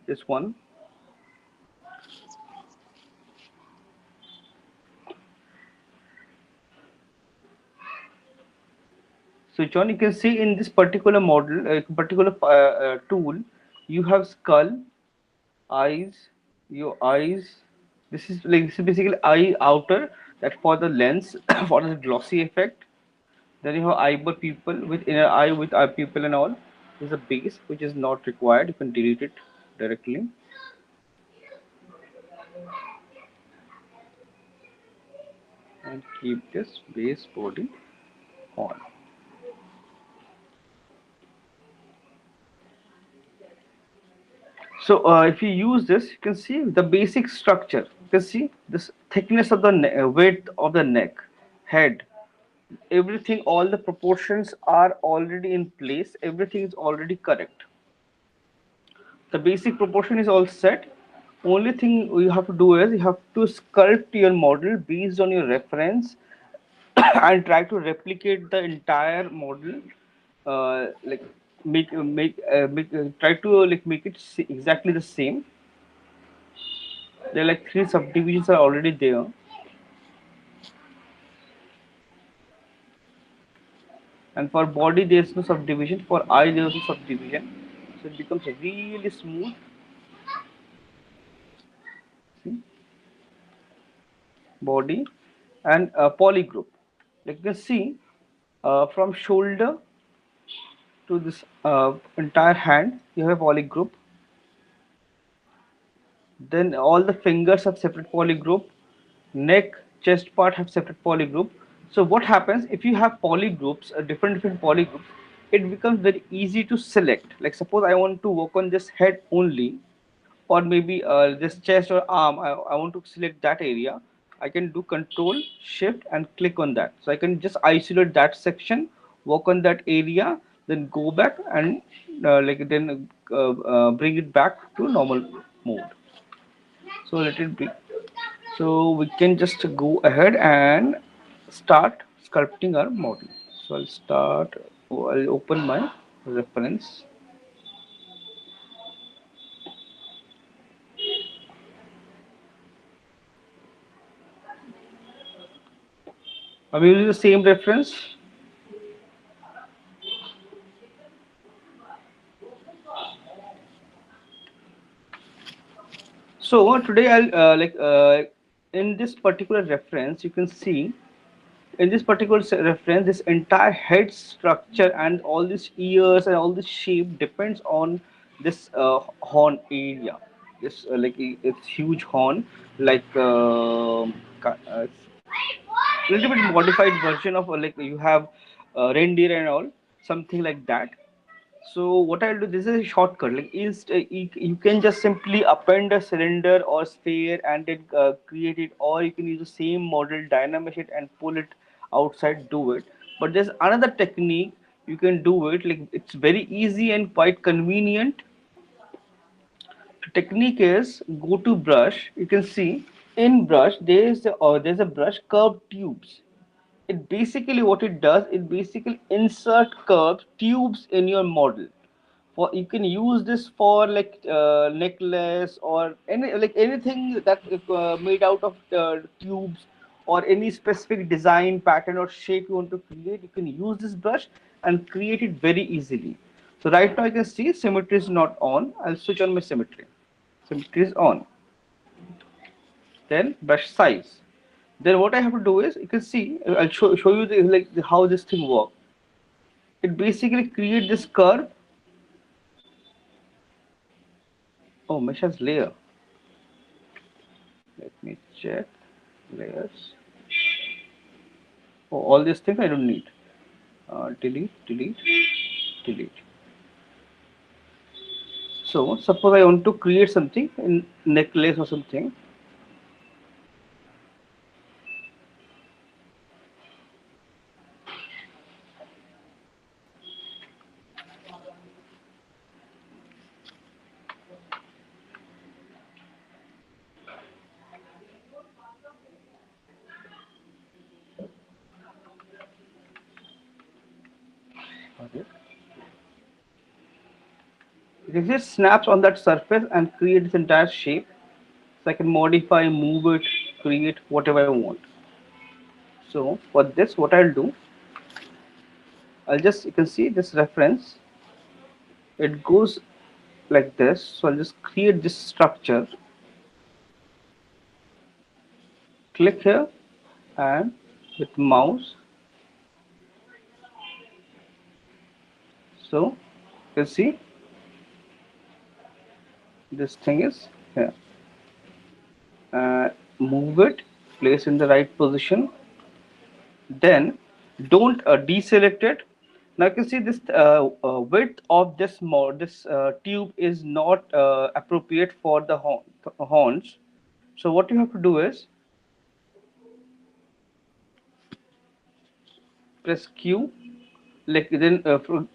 this one. So John, you can see in this particular model, particular tool, you have skull, eyes, your eyes. This is basically eye outer, that for the lens for the glossy effect. Then you have eyeball pupil with inner eye with eye pupil and all. There's a base which is not required. You can delete it directly and keep this base body on. So if you use this, you can see the basic structure. You can see this thickness of the width of the neck, head, everything, all the proportions are already in place. Everything is already correct. The basic proportion is all set. Only thing you have to do is you have to sculpt your model based on your reference and try to replicate the entire model, like try to like make it exactly the same. There are like three subdivisions are already there, and for body there's no subdivision, for eye there's no subdivision, so it becomes really smooth. See, body and polygroup. Like you can see, from shoulder to this entire hand, you have polygroup. Then all the fingers have separate polygroup. Neck, chest part have separate polygroup. So what happens if you have polygroups, different polygroups? It becomes very easy to select. Like suppose I want to work on this head only, or maybe this chest or arm. I want to select that area. I can do Control Shift and click on that. So I can just isolate that section, work on that area, then go back and bring it back to normal mode. So let it be. So we can just go ahead and start sculpting our model. So I'll open my reference. I'm using the same reference. So today in this particular reference, you can see in this particular reference, this entire head structure and all these ears and all this shape depends on this horn area. This it's huge horn, like little bit modified version of like you have reindeer and all, something like that. So what I'll do, this is a shortcut. You can just simply append a cylinder or sphere and then create it, or you can use the same model, dynamic it and pull it outside. Do it. But there's another technique you can do it. Like it's very easy and quite convenient. The technique is go to brush. You can see in brush there's a brush curved tubes. It basically what it does, it basically insert curved tubes in your model. For you can use this for like necklace or anything that made out of tubes, or any specific design pattern or shape you want to create. You can use this brush and create it very easily. So right now you can see symmetry is not on. I'll switch on my symmetry. Symmetry is on. Then brush size. Then what I have to do is, you can see, I'll show you how this thing works. It basically create this curve. Oh, mesh has layer. Let me check layers. Oh, all these things I don't need. Delete, delete, delete. So suppose I want to create something in necklace or something. Okay. It just snaps on that surface and create this entire shape. So I can modify, move it, create whatever I want. So for this, what I'll do, I'll just, you can see this reference, it goes like this. So I'll just create this structure, click here, and with mouse, so you can see this thing is here. Move it, place in the right position, then don't deselect it. Now you can see this width of this tube is not appropriate for the horns. So what you have to do is press Q, like then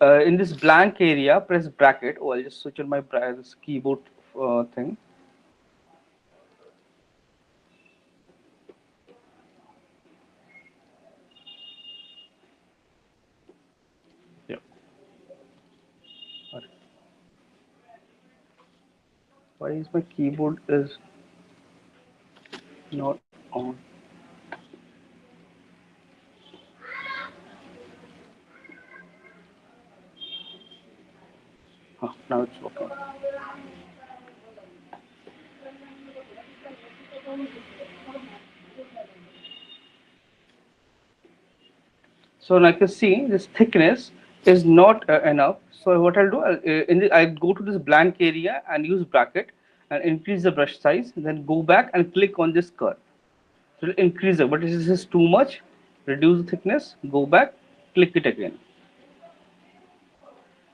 in this blank area press bracket. Oh, I'll just switch on my this keyboard thing. Yeah. Why is my keyboard is not on? Huh, now it's working. So now you can see this thickness is not enough. So what I'll do, I'll go to this blank area and use bracket and increase the brush size. Then go back and click on this curve. So it'll increase it, but this is too much. Reduce the thickness. Go back, click it again.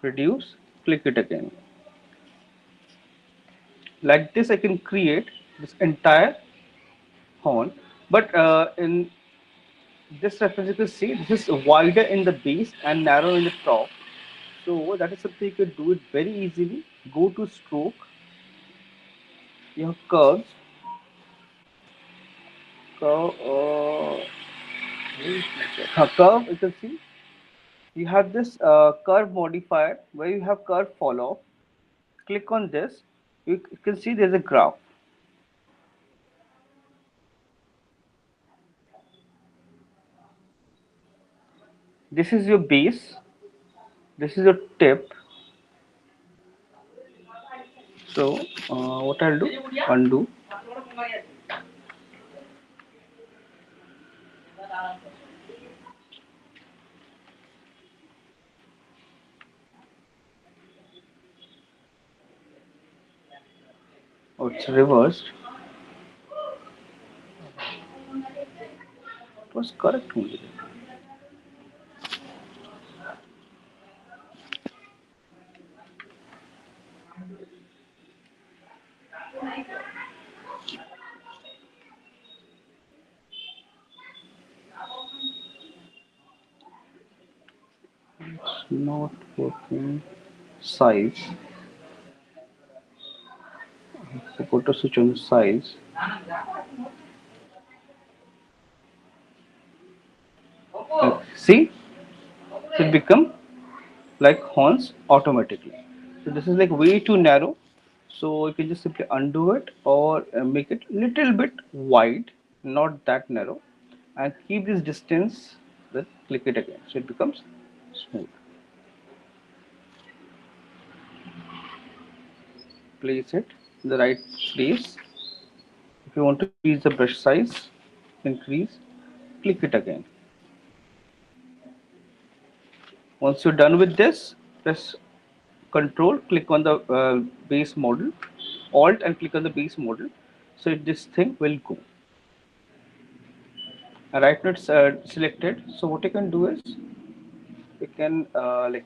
Reduce, click it again. Like this, I can create this entire horn. But in this reference, you can see this is wider in the base and narrow in the top. So that is something you can do it very easily. Go to stroke, you have curves, curve, curve. You can see you have this curve modifier where you have curve fall off. Click on this. You can see there's a graph. This is your base. This is your tip. So what I'll do, undo. Oh, it's reversed. It was correct only. It's not working. Size. So go to switch on size. See, it become like horns automatically. So this is like way too narrow. So you can just simply undo it or make it little bit wide, not that narrow, and keep this distance. Then click it again, so it becomes smooth. Place it in the right place. If you want to increase the brush size, increase, click it again. Once you're done with this, press Control, click on the base model, Alt and click on the base model. So this thing will go. Right now it's selected. So what you can do is you can like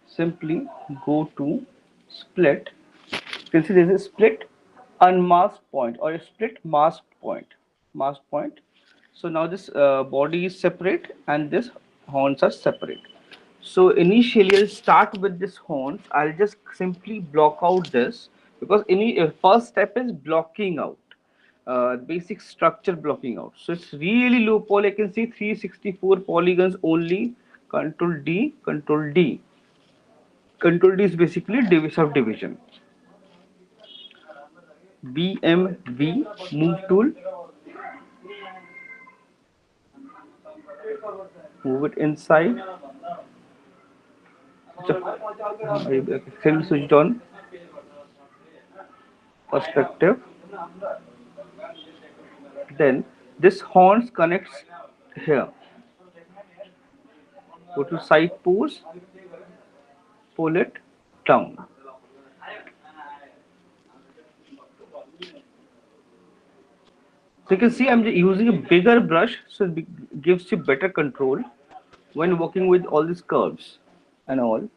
simply go to split. You can see there's a split unmasked point or a split masked point. Masked point. So now this body is separate and this horns are separate. So initially I'll start with this horns. I'll just simply block out this because any first step is blocking out. Basic structure blocking out. So it's really low poly. I can see 364 polygons only. Control D, Control D. Control D is basically subdivision. BMV move tool, move it inside. Film switched on, perspective. Then this horns connects here. Go to side pose, pull it down. So you can see I'm using a bigger brush, so it gives you better control when working with all these curves and all.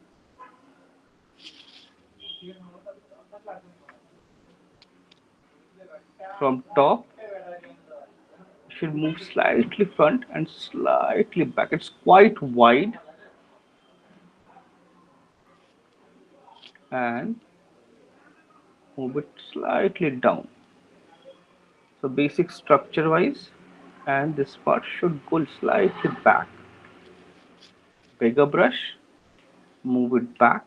From top, should move slightly front and slightly back. It's quite wide, and move it slightly down. So basic structure wise, and this part should go slightly back. Bigger brush, move it back.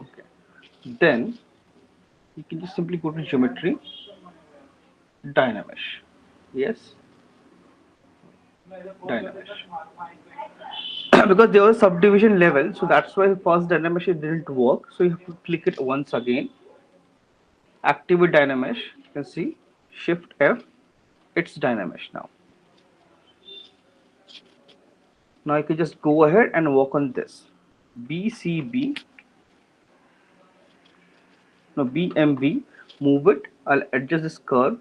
Okay. Then you can just simply go to geometry, Dynamesh. Yes, Dynamesh. Because there was subdivision level, so that's why first Dynamesh it didn't work. So you have to click it once again. Activate Dynamesh. You can see Shift F. It's Dynamesh now. Now you can just go ahead and work on this. BCB. No, BMB. Move it. I'll adjust this curve.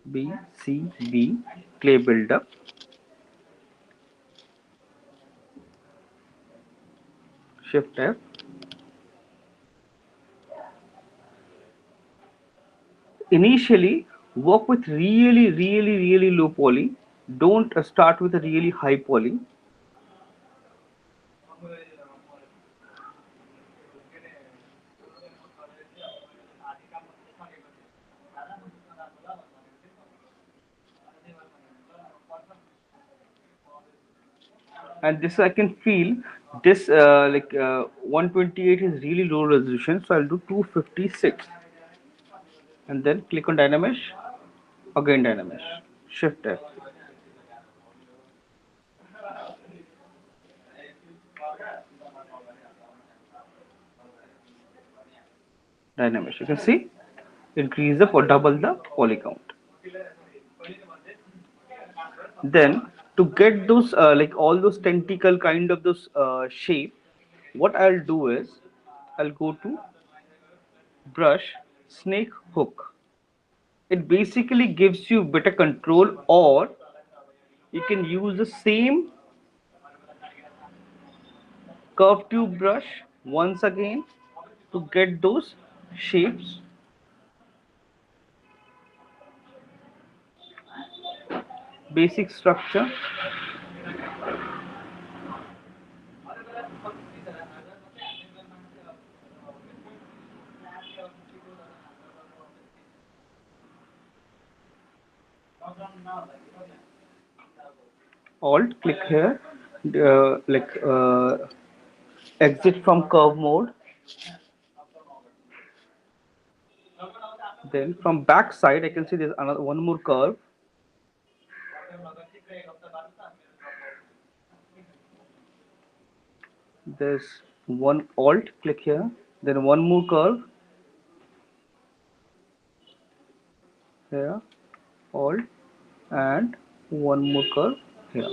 BCB. Clay buildup. Shift F. Initially, work with really low poly. Don't start with a really high poly. And this I can feel this 128 is really low resolution, so I'll do 256 and then click on Dynamesh, again Dynamesh, Shift F. Dynamesh, you can see increase the or double the poly count. Then to get those all those tentacle kind of those shape, what I'll do is I'll go to brush, snake hook. It basically gives you better control, or you can use the same curve tube brush once again to get those shapes. Basic structure. Alt click here, exit from curve mode. Then from back side I can see there's another one more curve. There's one alt, click here, then one more curve here, alt, and one more curve here.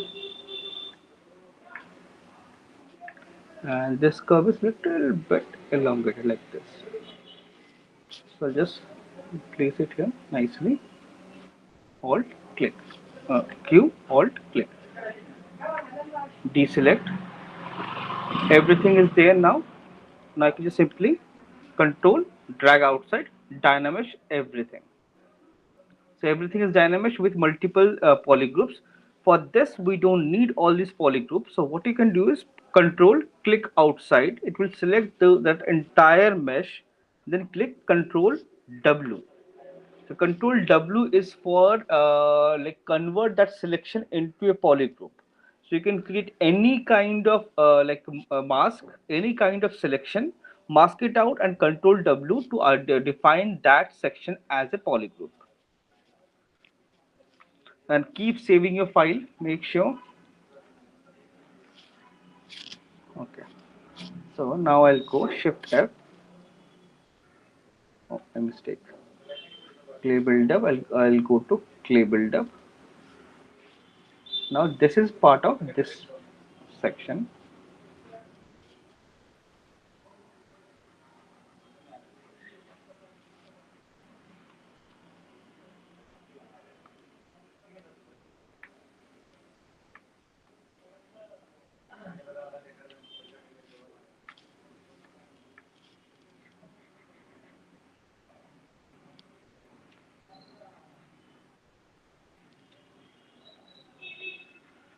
And this curve is little bit elongated like this. So I'll just place it here nicely. Alt, click. Q, Alt, click. Deselect. Everything is there now. Now I can just simply control, drag outside, Dynamesh everything. So everything is Dynamesh with multiple polygroups. For this, we don't need all these polygroups. So what you can do is control, click outside, it will select that entire mesh, then click control W. So control W is for like convert that selection into a polygroup. So you can create any kind of mask, any kind of selection, mask it out, and control W to define that section as a polygroup. And keep saving your file. Make sure. Okay. So now I'll go Shift F. Oh, a mistake. Clay buildup. I'll go to clay buildup. Now this is part of this section.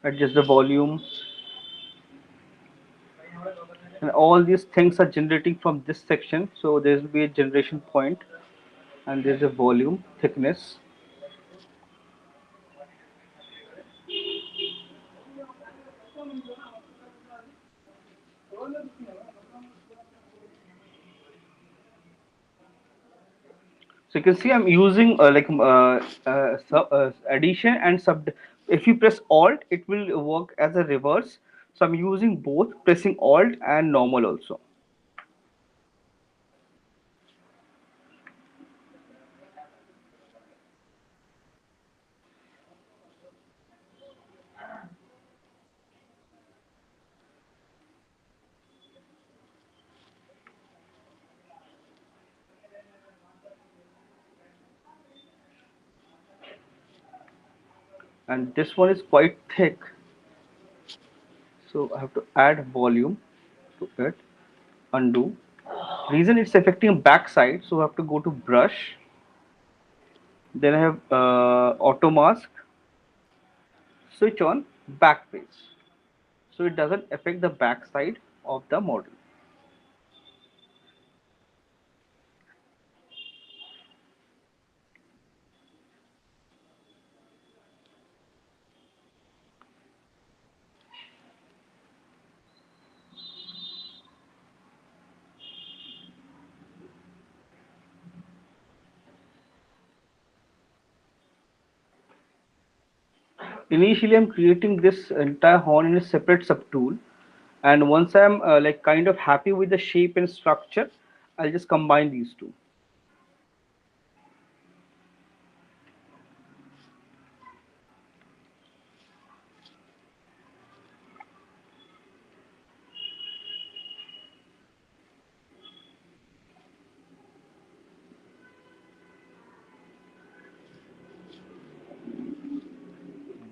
Adjust the volume, and all these things are generating from this section. So there will be a generation point, and there's a volume thickness. So you can see I'm using addition and sub. If you press Alt, it will work as a reverse. So I'm using both, pressing Alt and normal also. And this one is quite thick, so I have to add volume to it. Undo. Reason it's affecting backside, so I have to go to brush. Then I have auto mask. Switch on back face, so it doesn't affect the backside of the model. Initially, I'm creating this entire horn in a separate subtool, and once I'm like kind of happy with the shape and structure, I'll just combine these two.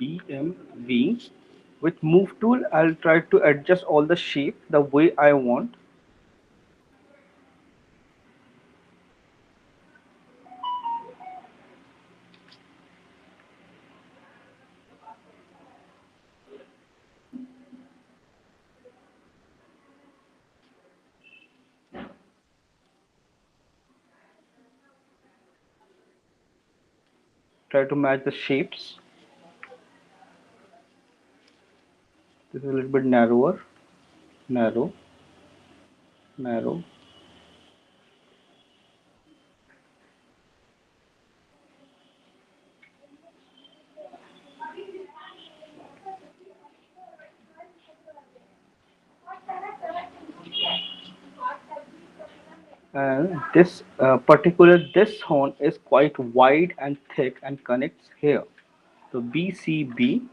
BMV. With move tool, I'll try to adjust all the shape the way I want. Try to match the shapes. This is a little bit narrower, narrow, narrow. And this particular this horn is quite wide and thick and connects here. So BCB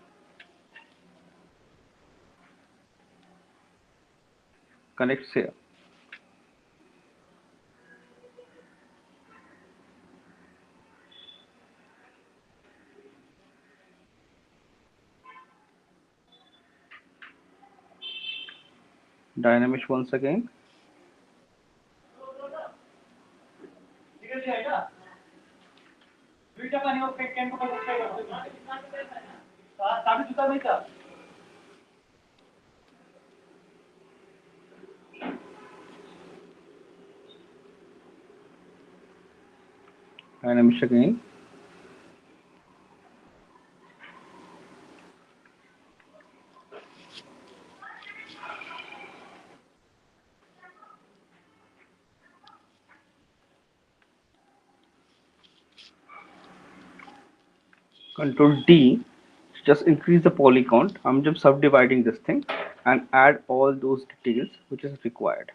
connects here. Dynamish once again. Dynamish again. Control D, just increase the poly count. I'm just subdividing this thing and add all those details which is required.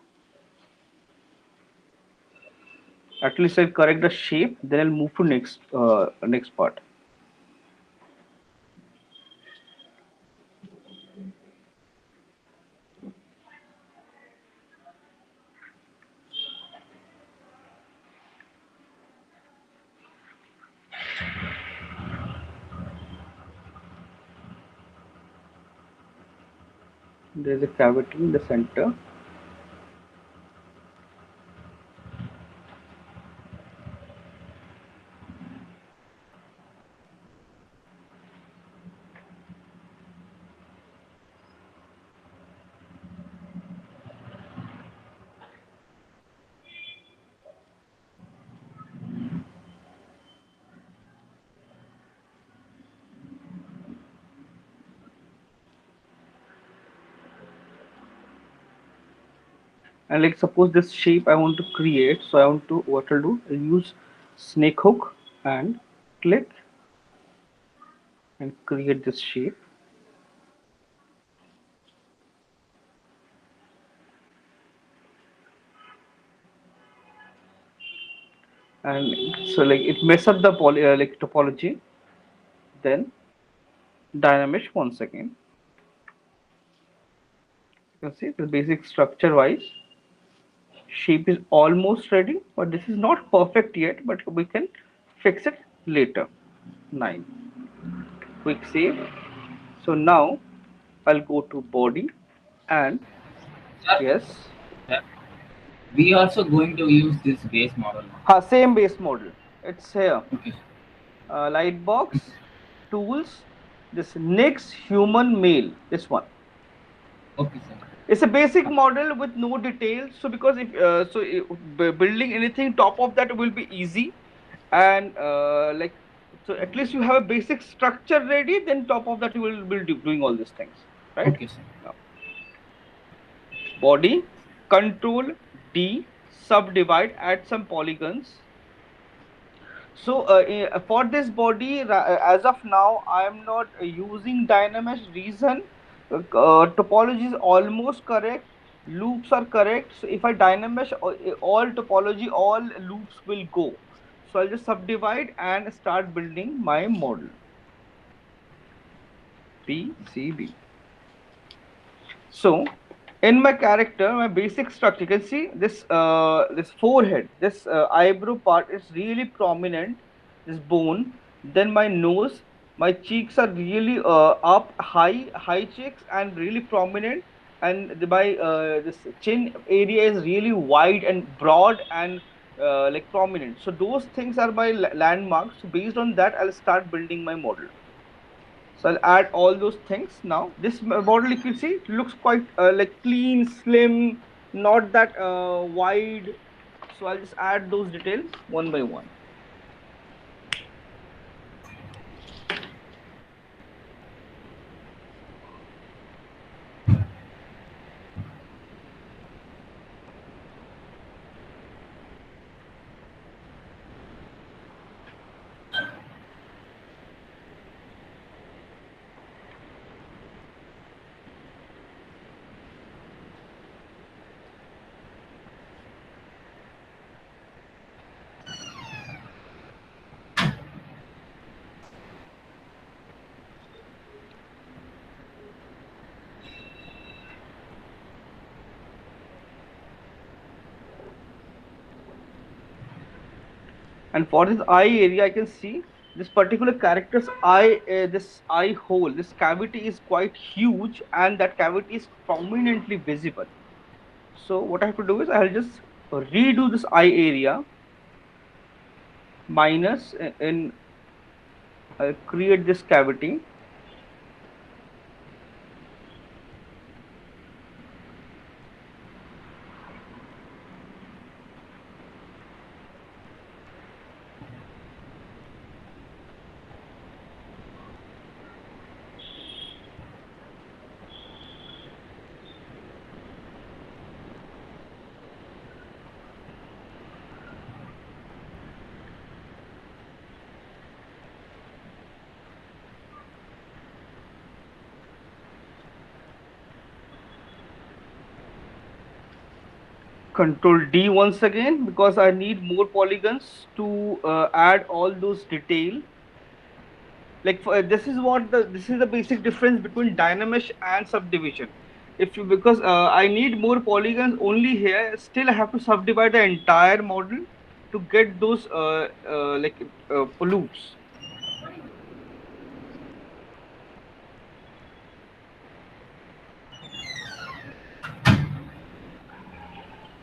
At least I'll correct the shape, then I'll move to next part. There's a cavity in the center. And like suppose this shape I want to create, so I want to what I'll do, I'll use snake hook and click and create this shape. And so like it mess up the like topology. Then dynamic once again. You can see the basic structure wise shape is almost ready, but this is not perfect yet, but we can fix it later. 9. Quick save. So now I'll go to body and Sir, yes, sir, we also going to use this base model now. same base model. It's here. Okay, sir. Lightbox, tools, this next human male, this one. Okay, sir. It's a basic model with no details. So because if building anything top of that will be easy, and like so at least you have a basic structure ready. Then top of that you will be doing all these things, right? Okay, sir. Now, body, control D, subdivide, add some polygons. So for this body, as of now, I am not using Dynamesh reason. Topology is almost correct. Loops are correct. So if I Dynamesh, all topology, all loops will go. So I'll just subdivide and start building my model. PCB. So in my character, my basic structure, you can see this forehead, this eyebrow part is really prominent, this bone. Then my nose, my cheeks are really up, high cheeks and really prominent. And my this chin area is really wide and broad and like prominent. So those things are my landmarks. So based on that, I'll start building my model. So I'll add all those things now. This model, if you see, looks quite like clean, slim, not that wide. So I'll just add those details one by one. And for this eye area, I can see this particular character's eye, this eye hole, this cavity is quite huge, and that cavity is prominently visible. So what I have to do is I'll just redo this eye area minus in create this cavity. Control D once again because I need more polygons to add all those detail. Like this is what this is the basic difference between dynamesh and subdivision. If you because I need more polygons only here, still I have to subdivide the entire model to get those pollutes.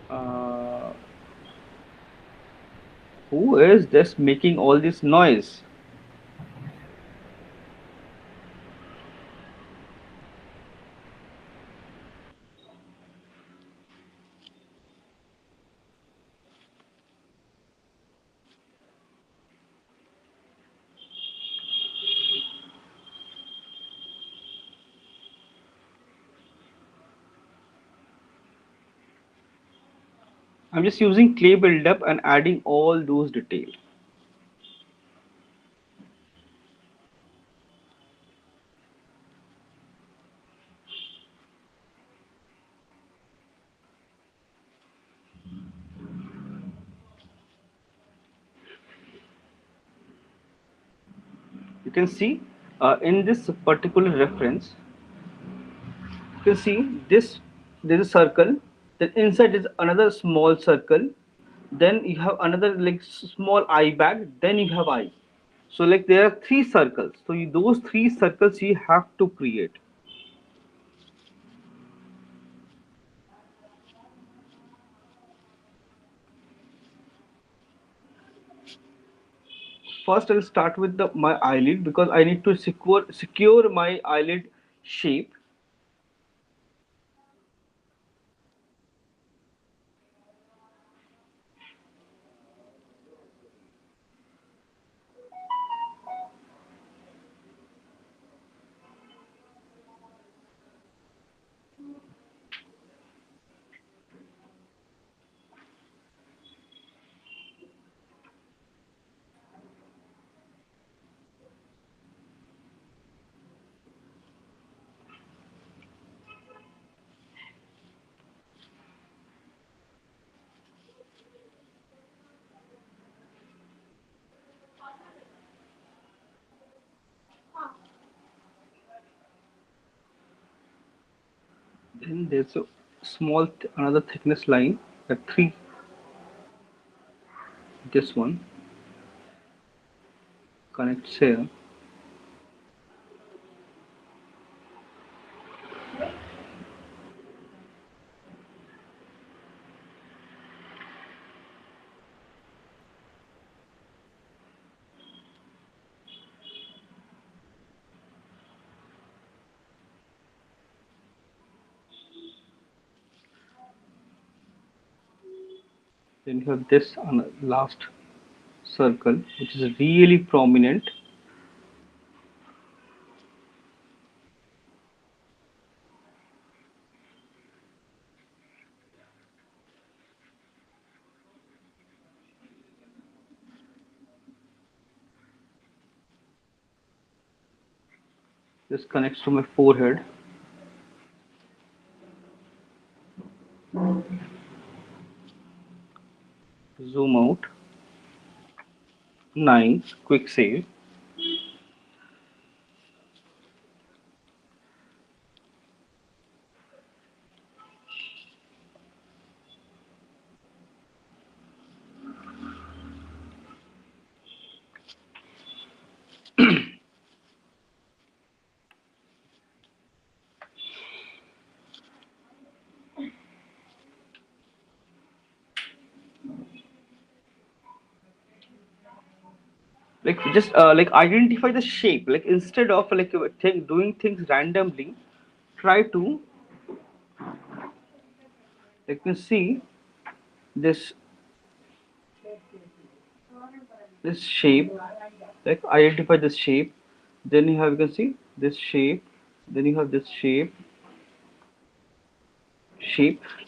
Uh, who is this making all this noise? I'm just using clay buildup and adding all those details. You can see in this particular reference, you can see this there's a circle, then inside is another small circle, then you have another like small eye bag, then you have eye. So like there are three circles, so those three circles you have to create. First I'll start with my eyelid because I need to secure my eyelid shape. Then there's a small another thickness line, that three, this one connects here. Then you have this last circle, which is really prominent. This connects to my forehead. Zoom out. Nice. Quick save. Like just like identify the shape. Like instead of like doing things randomly, try to like you can see this this shape. Like identify this shape. Then you can see this shape. Then you have this shape.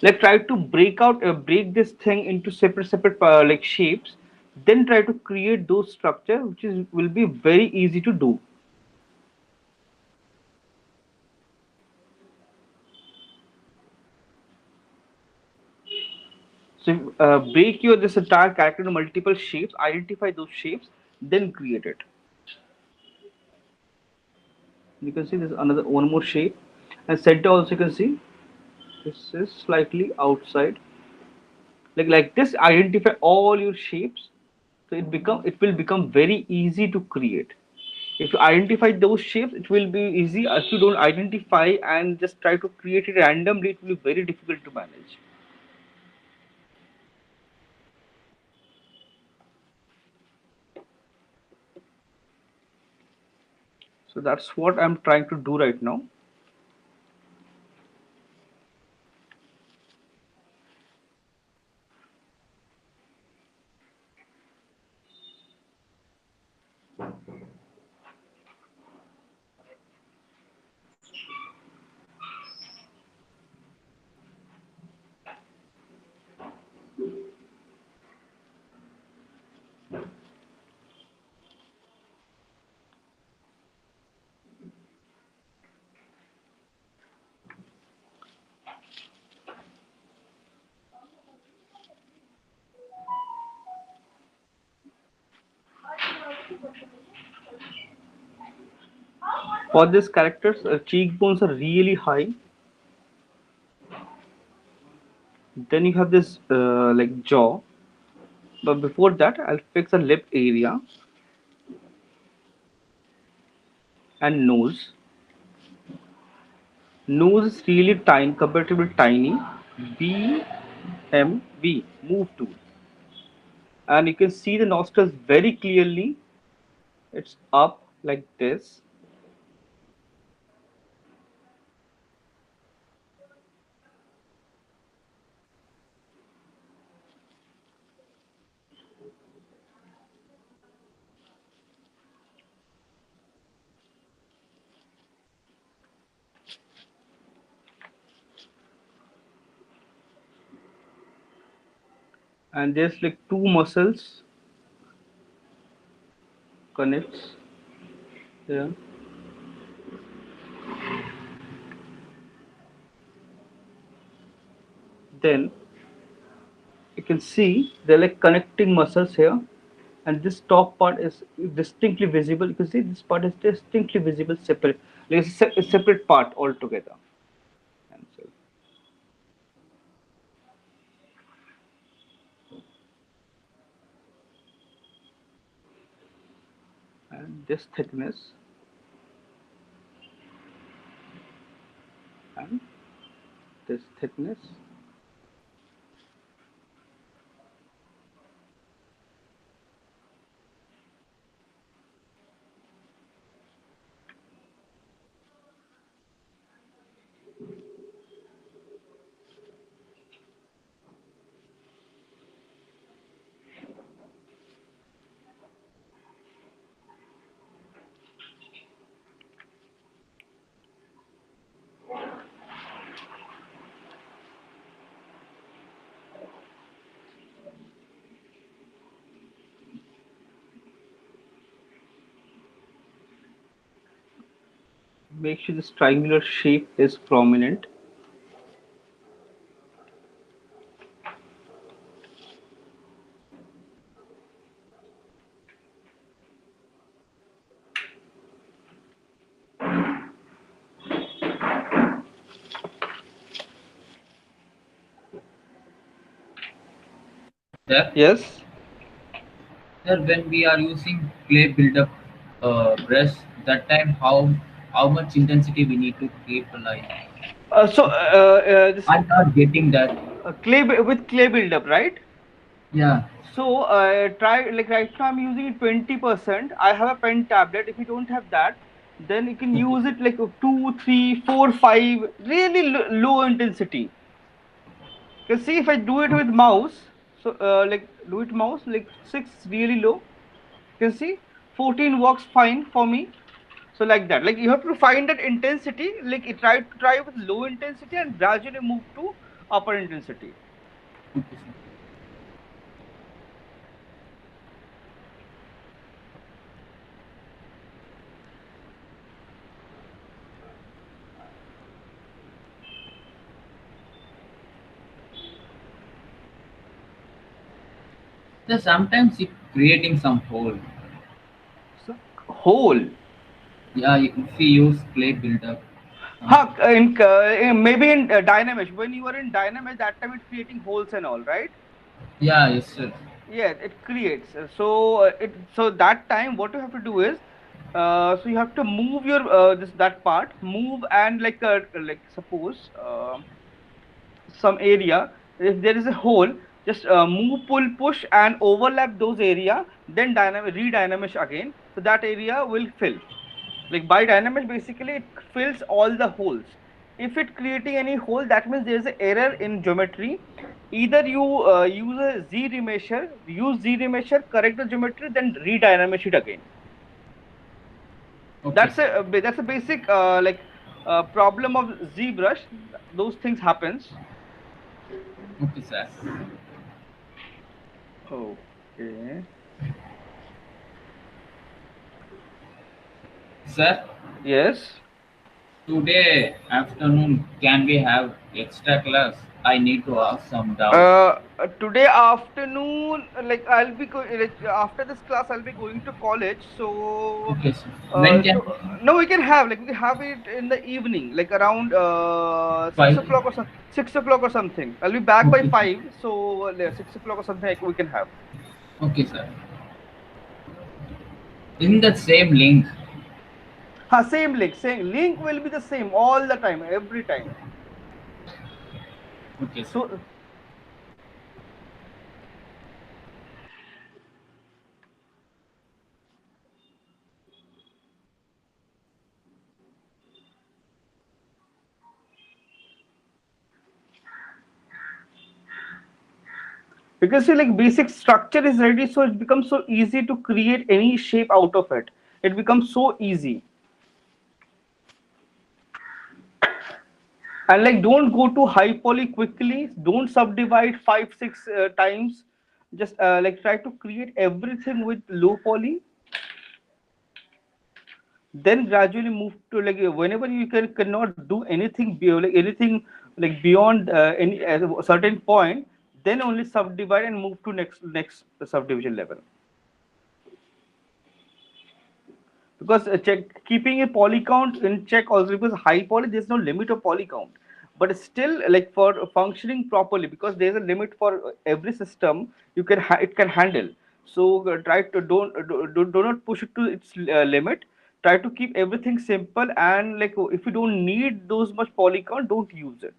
Like try to break this thing into separate like shapes, then try to create those structure, which is will be very easy to do. So break your this entire character into multiple shapes, identify those shapes, then create it. You can see there's another one more shape, and center also you can see this is slightly outside. Like this, identify all your shapes, so it will become very easy to create. If you identify those shapes, it will be easy. If you don't identify and just try to create it randomly, it will be very difficult to manage. So that's what I'm trying to do right now. For these characters, cheekbones are really high. Then you have this like jaw. But before that, I'll fix the lip area and nose. Nose is really tiny, comparatively tiny. BMV, move tool. And you can see the nostrils very clearly. It's up like this. And there's like two muscles connects there. Then you can see they're like connecting muscles here, and this top part is distinctly visible. You can see this part is distinctly visible, separate, like it's a separate part altogether. And so, and this thickness and this thickness. Make sure this triangular shape is prominent. There, Yes. there when we are using clay build-up brush, that time how much intensity we need to keep a line. This I'm not getting that. with clay buildup, right? Yeah. So try like right now I'm using it 20%. I have a pen tablet. If you don't have that, then you can Okay. use it like 2, 3, 4, 5, really low intensity. You can see if I do it with mouse, so like do it mouse like 6 really low. You can see 14 works fine for me. So like that, like you have to find that intensity. Like you try with low intensity and gradually move to upper intensity. Okay, sir. So sometimes it creating some hole. So, whole. Yeah, if we use clay buildup, Huh, something. maybe in Dynamics, when you are in Dynamics, that time it's creating holes and all, right? Yeah, yes, sir. Yeah, it creates. So that time, what you have to do is, so you have to move your this that part, move and like suppose some area. If there is a hole, just move, pull, push, and overlap those area. Then dynamic redynamic again, so that area will fill. Like by dynamics, basically it fills all the holes. If it creating any hole, that means there is an error in geometry. Either you use a z remesher, use z remesher, correct the geometry, then redynamic it again. Okay, That's sir. a basic problem of ZBrush. Those things happens. Okay, sir. Okay. Sir, Yes. today afternoon can we have extra class? I need to ask some doubts. Today afternoon, like like after this class, I'll be going to college. So, Okay, sir. When can so no, we can have it in the evening, like around 6 5? o'clock or 6 o'clock or something. I'll be back by Okay, 5, so 6 o'clock or something we can have. okay, sir. In the same link. Same link will be the same all the time, every time. Okay, sir. So because see, like basic structure is ready, so it becomes so easy to create any shape out of it. It becomes so easy. And like don't go to high poly quickly, don't subdivide 5 6 times. Just like try to create everything with low poly, then gradually move to like whenever you cannot do anything like anything like beyond any at a certain point, then only subdivide and move to next subdivision level. Because keeping a poly count in check also, because high poly there's no limit of poly count, but still like for functioning properly, because there's a limit for every system you can it can handle. So try to do not push it to its limit. Try to keep everything simple, and like if you don't need those much poly count, don't use it.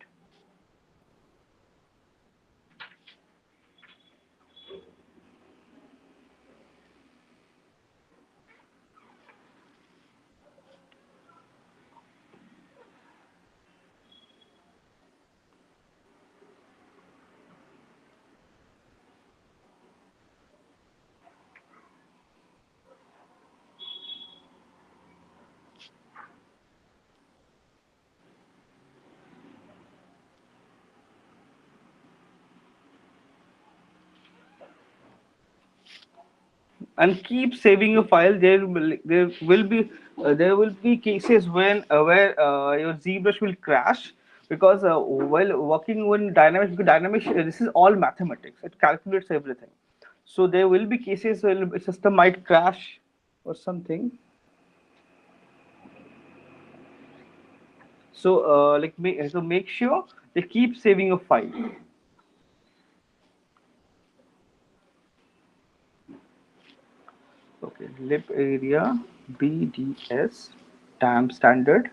And keep saving your file. There will be cases when where your ZBrush will crash, because while working with dynamics, because dynamics this is all mathematics, it calculates everything. So there will be cases where the system might crash or something. So make sure they keep saving your file. Okay, lip area BDS TAM standard.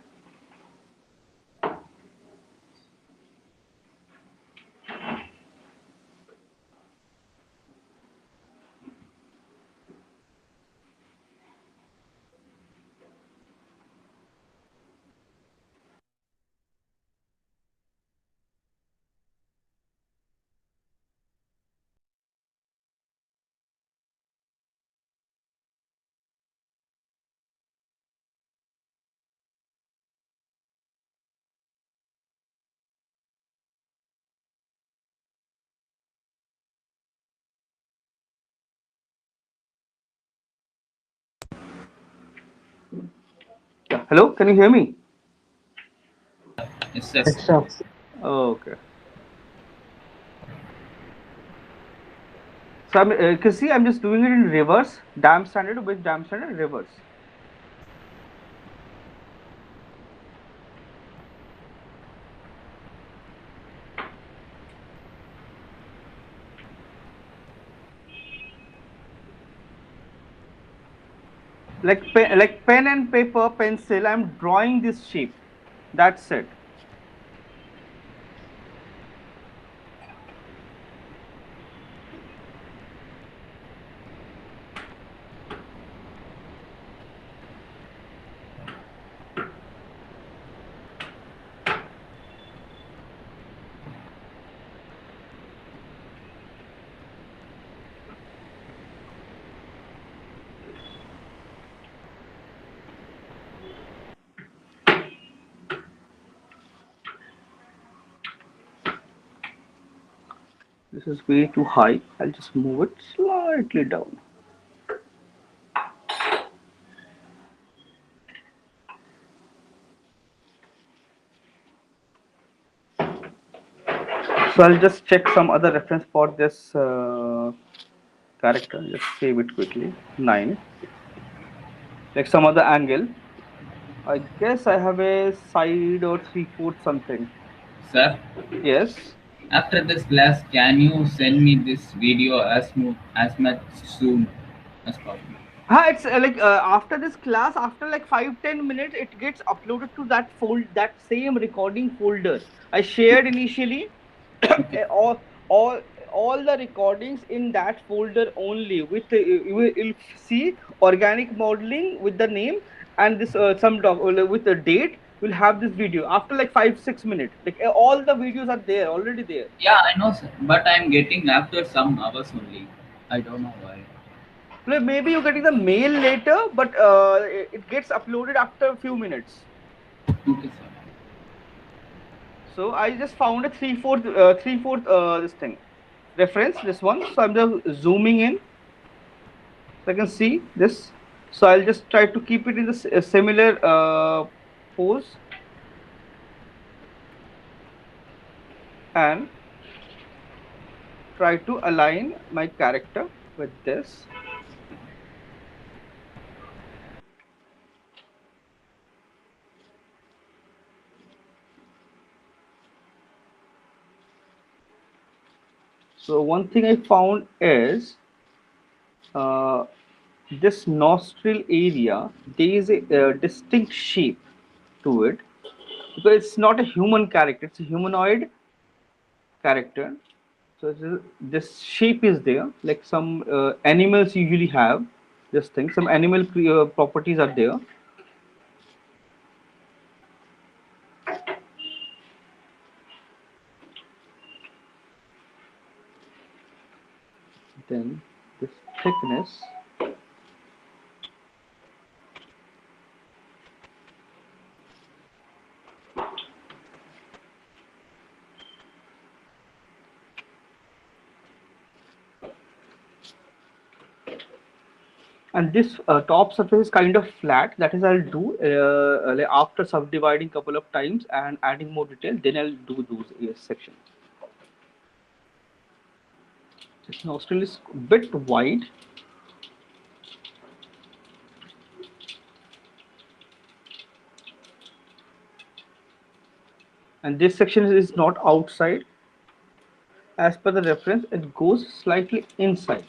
Yeah. Hello, can you hear me? Yes, sir. Okay. So you can see I'm just doing it in reverse, damp standard with damp standard reverse. Like pen and paper, pencil, I'm drawing this shape. That's it. This is way too high. I'll just move it slightly down. So I'll just check some other reference for this character. Just save it quickly. 9. Like some other angle. I guess I have a side or 3/4 something. Sir, Yes. after this class, can you send me this video as much soon as possible? It's like after this class, after like 5-10 minutes, it gets uploaded to that same recording folder I shared initially. Okay. all all the recordings in that folder only. With you'll see organic modeling with the name and this some doc with the date. We'll have this video after like 5-6 minutes. Like all the videos are there already there. Yeah, I know, sir. But I'm getting after some hours only. I don't know why. Like maybe you're getting the mail later, but it gets uploaded after a few minutes. Okay, sir. So I just found a three fourth this thing reference, this one. So I'm just zooming in so I can see this. So I'll just try to keep it in the similar pose and try to align my character with this. So one thing I found is uh, this nostril area, there is a distinct shape to it because it's not a human character, it's a humanoid character. So this shape is there, like some animals usually have this thing. Some animal properties are there. Then this thickness, and this top surface is kind of flat. That is, I'll do like after subdividing couple of times and adding more detail. Then I'll do those sections. This nostril is a bit wide, and this section is not outside. As per the reference, it goes slightly inside.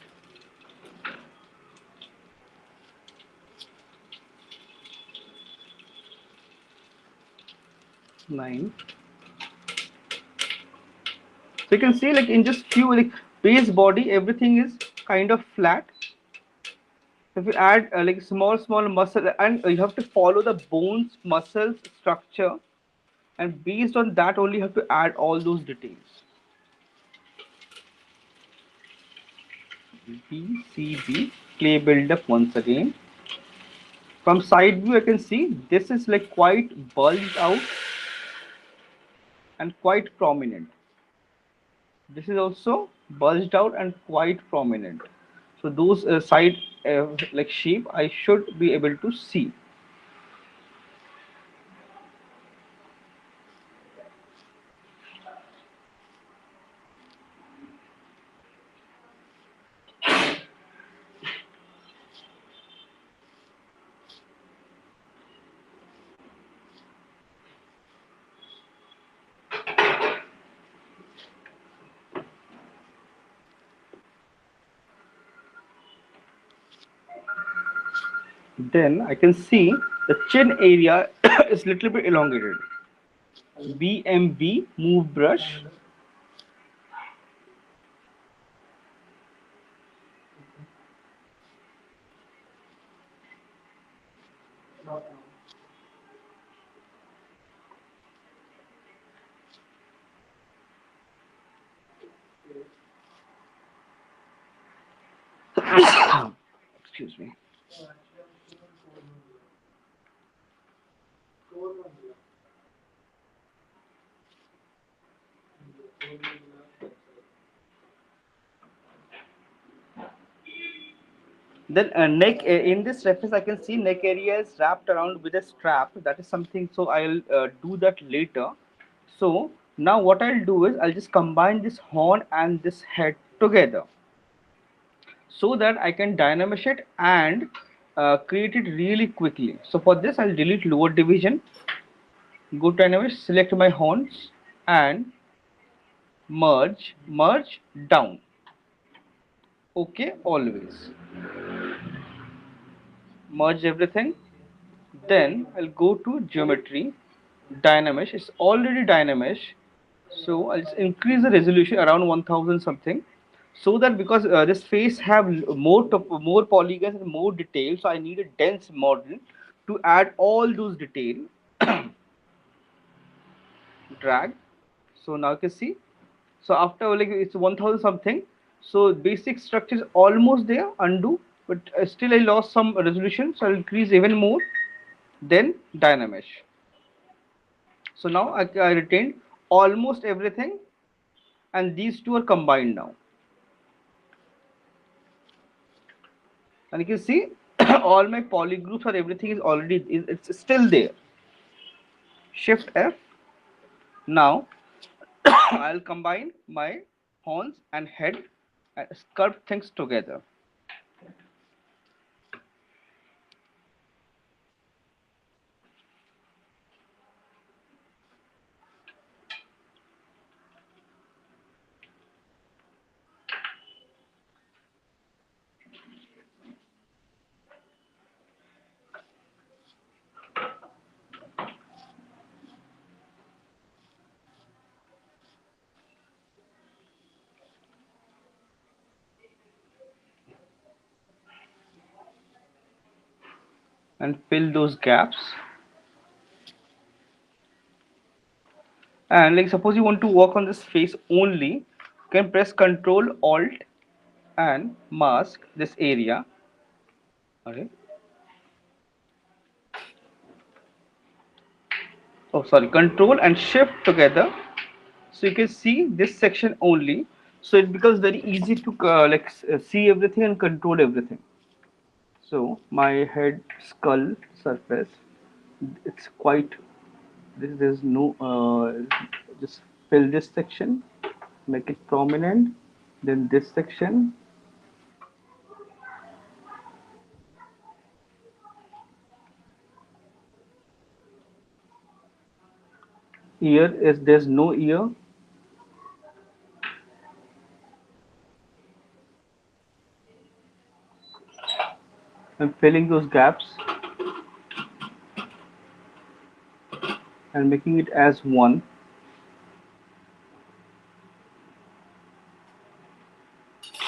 9. So you can see like in just few like base body, everything is kind of flat. If you add like small muscle, and you have to follow the bones muscles structure, and based on that only you have to add all those details. BCB clay buildup once again. From side view I can see this is like quite bulged out and quite prominent. This is also bulged out and quite prominent. So those side like shape I should be able to see. Then I can see the chin area is little bit elongated. BMV move brush. Excuse me. Then neck in this reference, I can see neck area is wrapped around with a strap. That is something. So I'll do that later. So now what I'll do is I'll just combine this horn and this head together so that I can dynamish it and create it really quickly. So for this, I'll delete lower division, go to dynamish, select my horns and merge down. Okay, always merge everything. Then I'll go to geometry, dynamish. It's already dynamish, so I'll just increase the resolution around 1000 something, so that because this face have more polygons and more detail, so I need a dense model to add all those detail. Drag. So now you can see. So after like it's 1000 something, so basic structure is almost there. Undo, but still I lost some resolution, so I'll increase even more. Then dynamish. So now I retained almost everything, and these two are combined now. And you can see all my polygroups or everything is already it's still there. Shift F. Now I'll combine my horns and head and sculpt things together. And fill those gaps. And like suppose you want to work on this face only, you can press Ctrl Alt and mask this area. Okay. Oh, sorry, Control and Shift together. So you can see this section only. So it becomes very easy to see everything and control everything. So my head skull surface, it's quite. There's no. Just fill this section, make it prominent. Then this section. Ear is there's no ear. I'm filling those gaps and making it as one.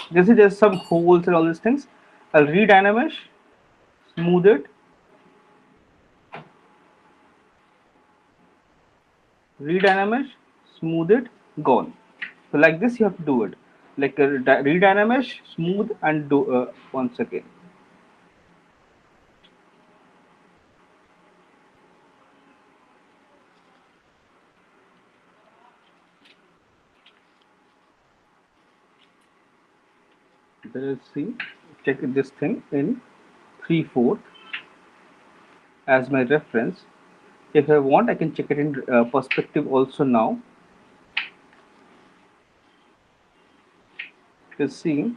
You see there's some holes and all these things. I'll redynamish, smooth it, redynamish, smooth it, gone. So like this you have to do it. Like redynamish, smooth and do once again. Then let's see, check this thing in 3/4 as my reference. If I want, I can check it in perspective also now. You can see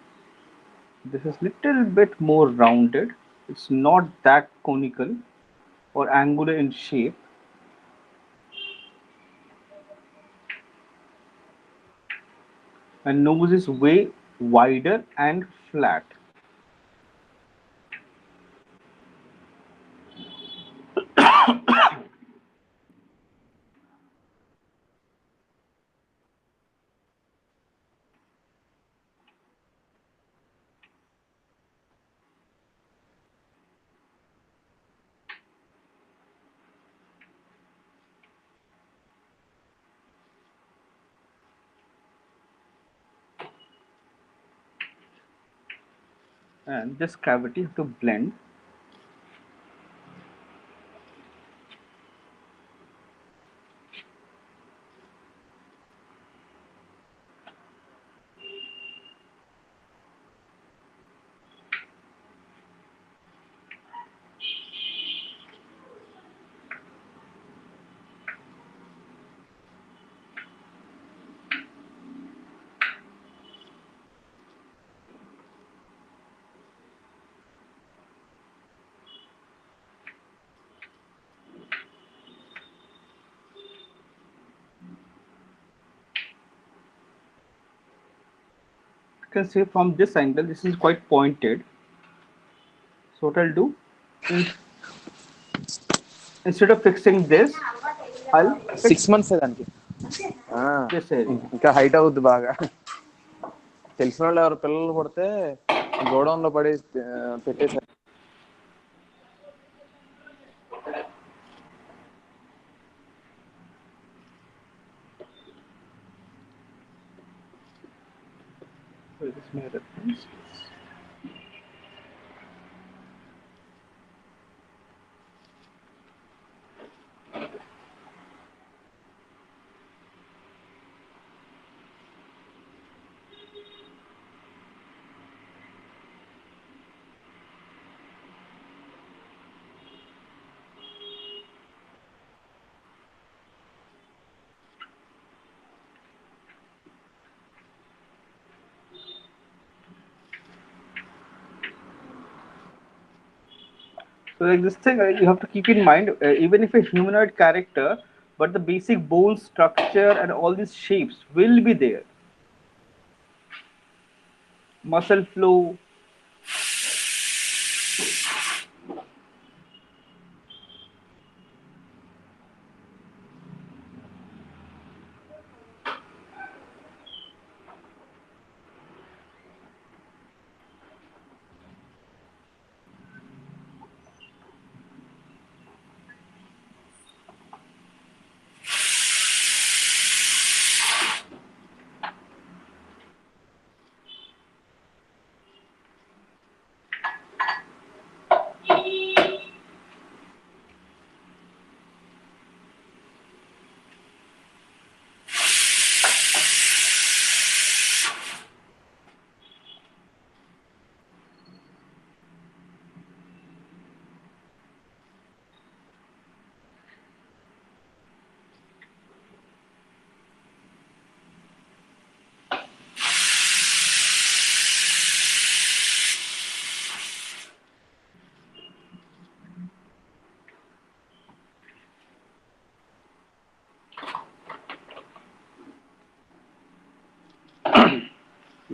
this is little bit more rounded. It's not that conical or angular in shape. And nose is way wider and flat. and this cavity have to blend. You can see from this angle, this is quite pointed. So what I'll do, in, instead of fixing this, I'll fix 6 months దానికి this area. ఇంకా height అవుద్ది బాగా. తెలిసిన వాళ్ళు ఎవరు పిల్లలు పుడితే godown లో పడి పెట్టేశారు. So this is my reference. So like this thing, you have to keep in mind, even if a humanoid character, but the basic bone structure and all these shapes will be there. Muscle flow.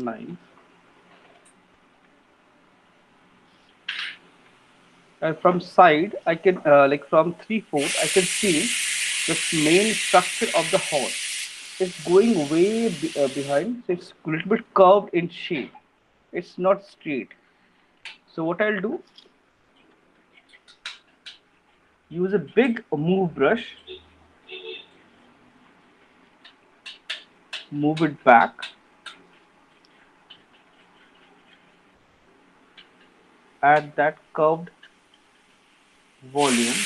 Line. And from side, I can like from 3/4, I can see this main structure of the horse. It's going way behind, so it's a little bit curved in shape. It's not straight. So what I'll do, use a big move brush, move it back, add that curved volume,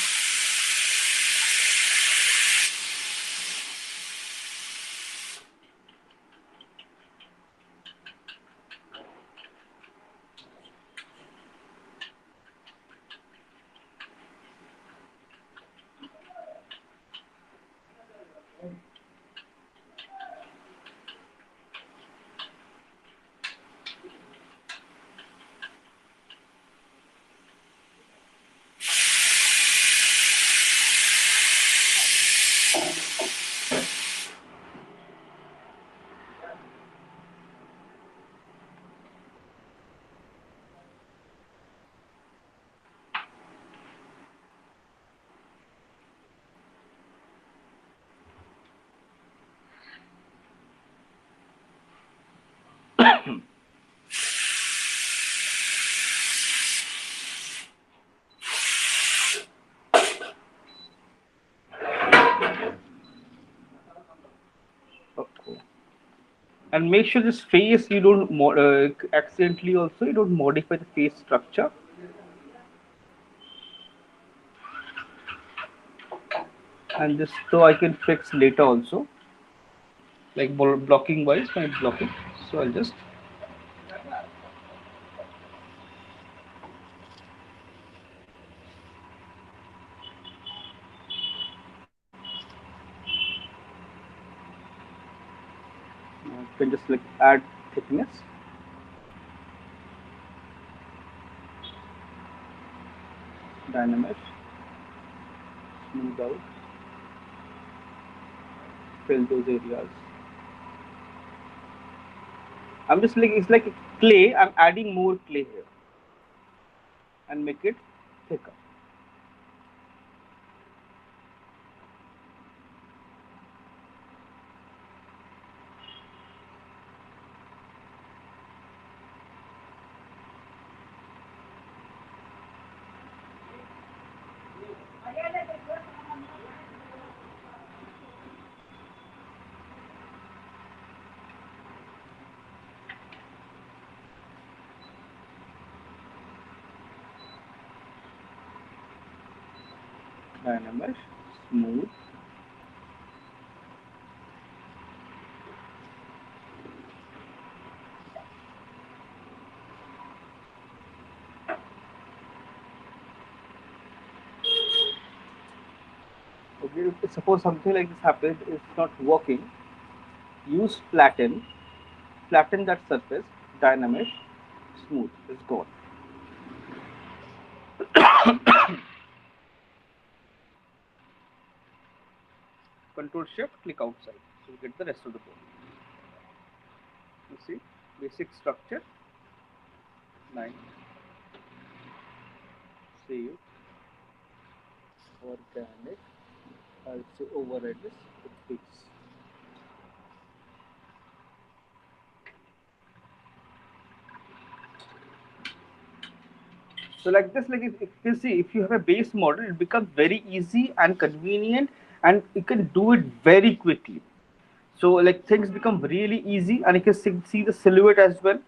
And make sure this face you don't accidentally also you don't modify the face structure. And this so I can fix later also, like blocking wise my blocking. So I'll just can just like add thickness, dynamic, smooth out, fill those areas. I'm just like it's like clay. I'm adding more clay here and make it thicker. Dynamic, smooth. Okay, if suppose something like this happens, it's not working. Use flatten, flatten that surface, dynamic, smooth. It's gone. Control Shift, click outside. So you get the rest of the board. You see, basic structure, 9, save, organic. I'll say override this with fix. So like this, like if you see, if you have a base model, it becomes very easy and convenient, and you can do it very quickly. So like things become really easy, and you can see the silhouette as well.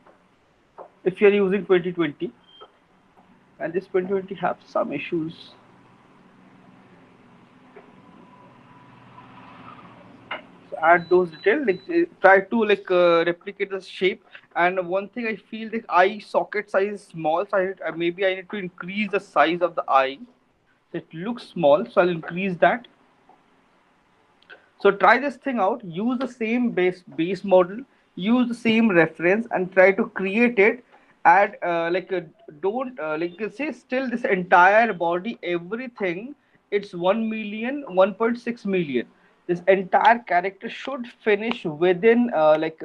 If you are using 2020, and this 2020 have some issues. So add those details, like try to like replicate the shape. And one thing I feel like eye socket size is small, so maybe I need to increase the size of the eye. It looks small, so I'll increase that. So try this thing out. Use the same base model. Use the same reference and try to create it. Add don't like say still this entire body everything. It's 1 million, 1.6 million. This entire character should finish within like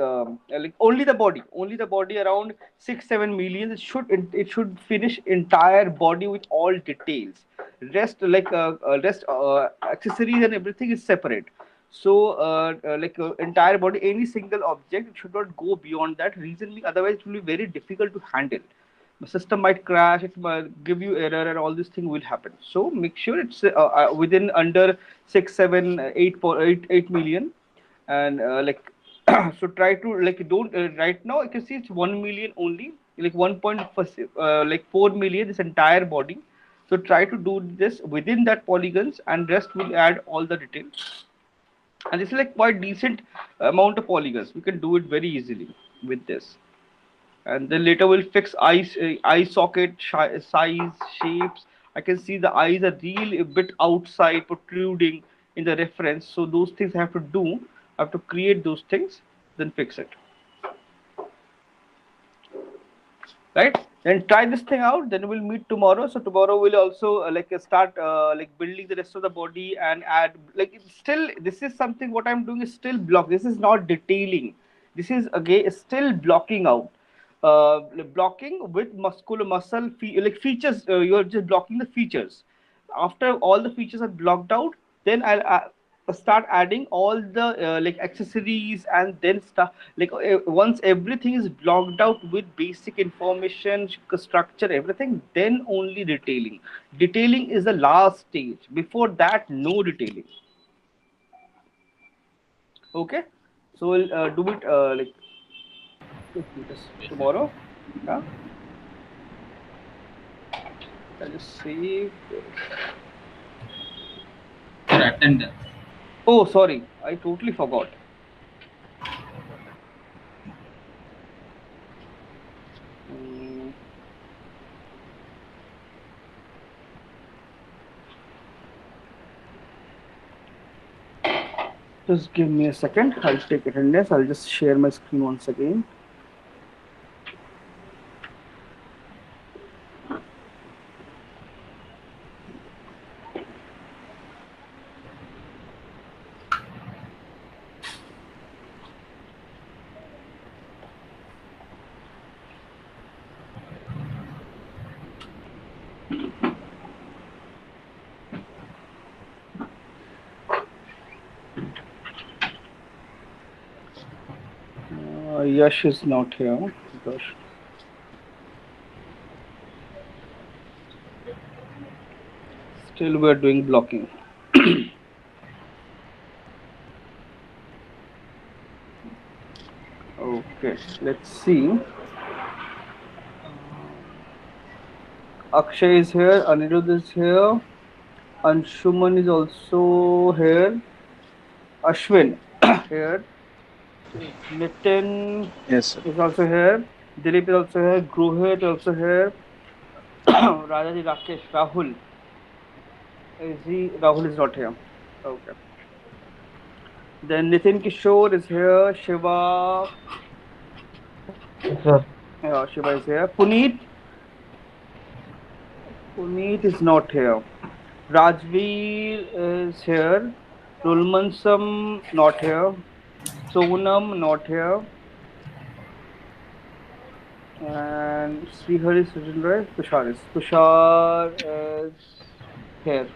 only the body around 6 7 million. It should finish entire body with all details. Rest accessories and everything is separate. So entire body, any single object, it should not go beyond that. Reason being, otherwise it will be very difficult to handle. The system might crash, it might give you error, and all these things will happen. So make sure it's within under 6 7 8 and so try to like don't right now you can see it's 1 million only, like 4 million this entire body. So try to do this within that polygons, and rest will add all the details. And this is like quite decent amount of polygons. We can do it very easily with this. And then later we'll fix eye socket size, shapes. I can see the eyes are really a bit outside, protruding in the reference. So those things I have to do. I have to create those things, then fix it. Right, then try this thing out, then we'll meet tomorrow. So tomorrow we'll also start building the rest of the body and add like it's still this is something what I'm doing is still block. This is not detailing, this is again still blocking out, blocking with muscular muscle features. You're just blocking the features. After all the features are blocked out, then I'll start adding all the accessories, and then stuff once everything is blocked out with basic information, structure, everything, then only detailing. Detailing is the last stage. Before that, no detailing. Okay, so we'll do it Just tomorrow. Yeah. I'll just save this. Your attendance. Oh, sorry. I totally forgot. Mm, just give me a second. I'll take attendance. I'll just share my screen once again. Yash is not here. Gosh. Still, we're doing blocking. Okay, let's see. Akshay is here. Anirudh is here. Anshuman is also here. Ashwin here. Nitin Yes, sir. is also here. Dilip is also here. Gruhit is also here. Rajaji Rakesh. Rahul. Is he? Rahul is not here. Okay. Then Nitin Kishore is here. Shiva. Sir. Yeah, Shiva is here. Puneet. Puneet is not here. Rajveer is here. Rulmansam not here. Sonam not here. And Srihari Sujindra, Tushar is. Tushar is here.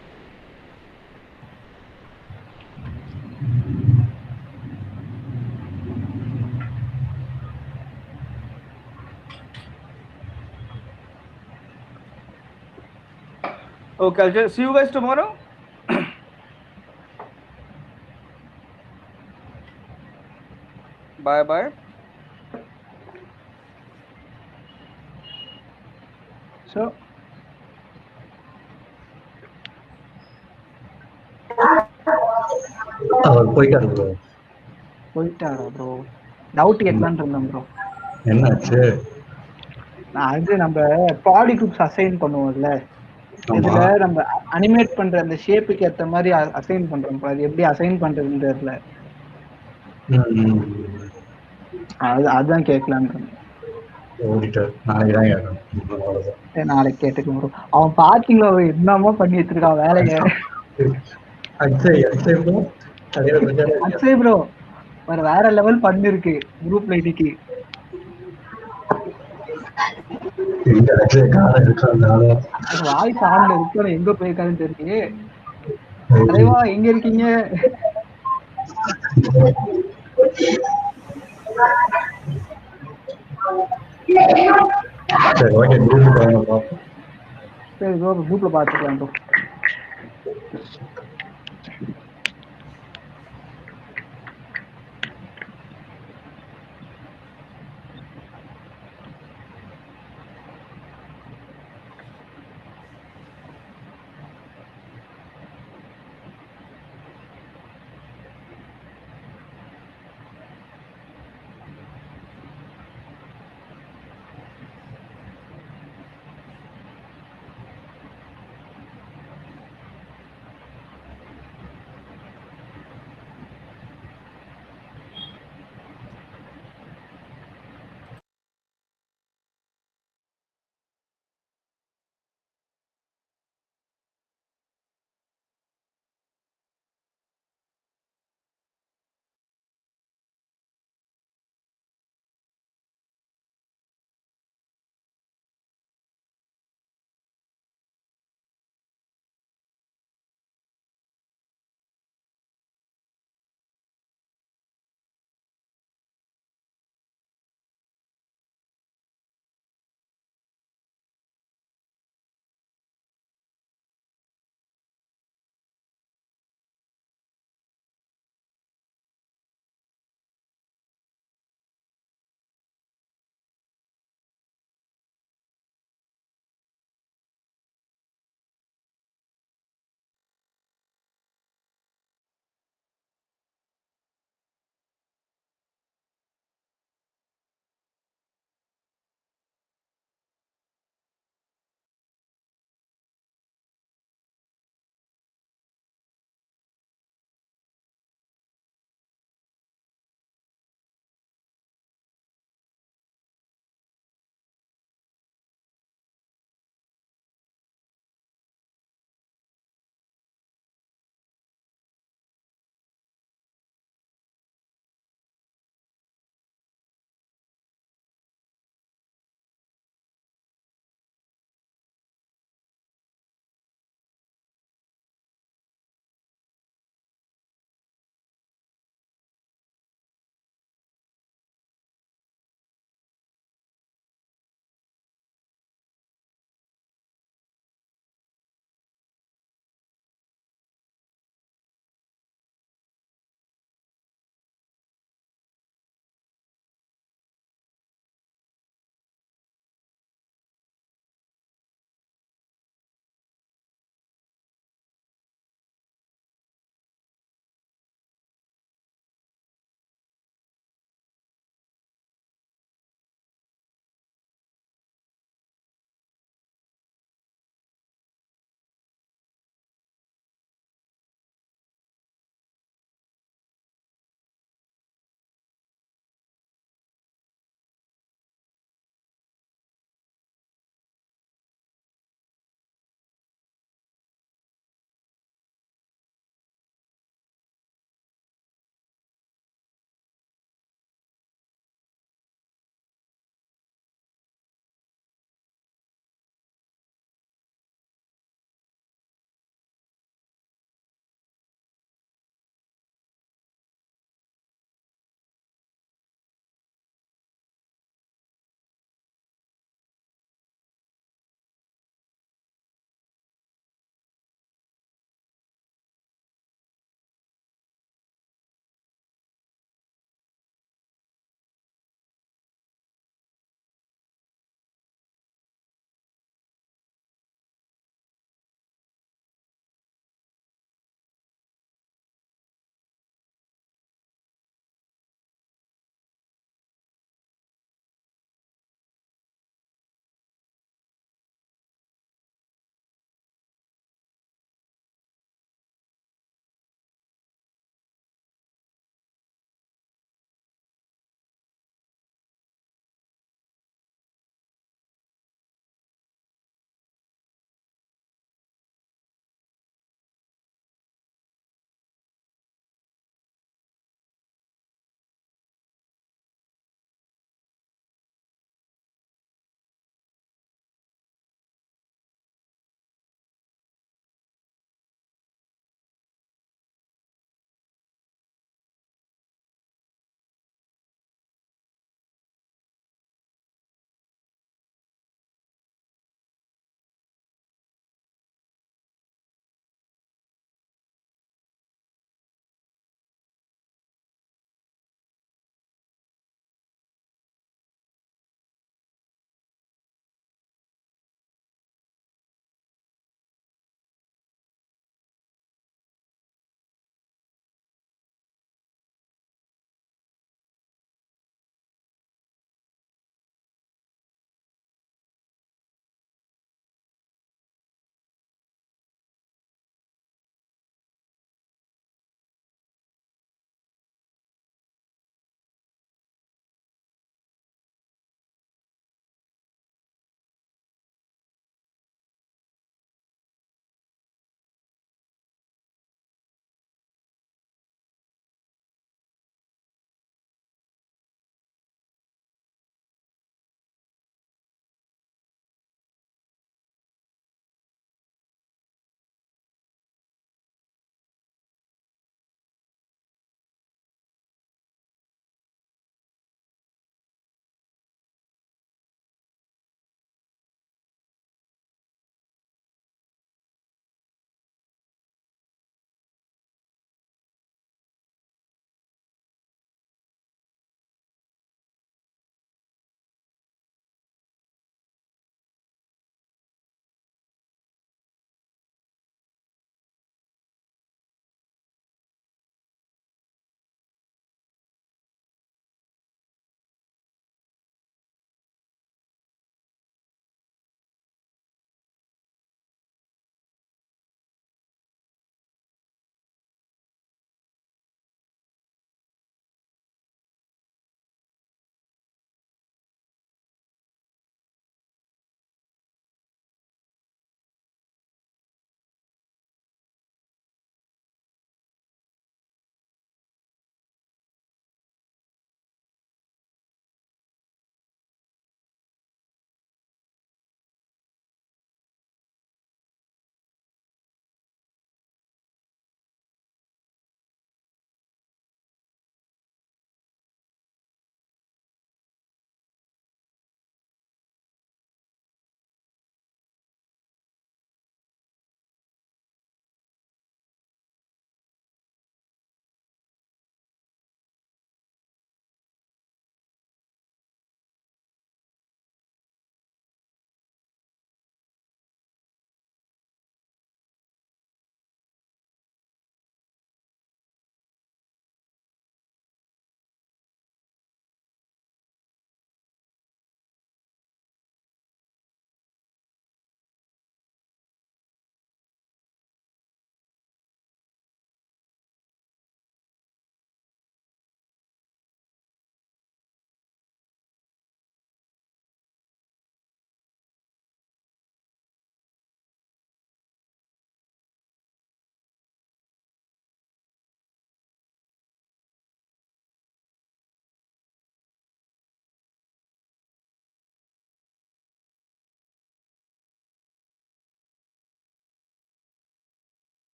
Okay, I'll just see you guys tomorrow. Bye bye. So, அவர் போயிட்டாரு bro. போயிட்டாரா bro? Doubt கேட்கலான்னு இருந்தேன் bro. என்னாச்சு? நான் அது நம்ம பாடி groups assign பண்ணுவோம்ல, இதுல நம்ம அனிமேட் பண்ற அந்த ஷேப்புக்கு ஏத்த மாதிரி அசைன் பண்றோம். அது எப்படி அசைன் பண்றதுன்னு தெரியல. அதுதான் கேட்கலான்னு இருந்தேன். நாளைக்கு கேட்டுக்கணும் ப்ரோ. அவன் பாத்தீங்களா என்னமோ பண்ணி வச்சிருக்கான் வேலைய. அக்ஷய் ப்ரோ வேற லெவல் பண்ணிருக்கு குரூப்ல இன்னைக்கு. வாய்ஸ் ஆன்ல இருக்கு, எங்க போயிருக்காருன்னு தெரியல. தலைவா எங்க இருக்கீங்க? சரி ப்ரோ, குரூப்ல பாத்துக்கலாம் ப்ரோ.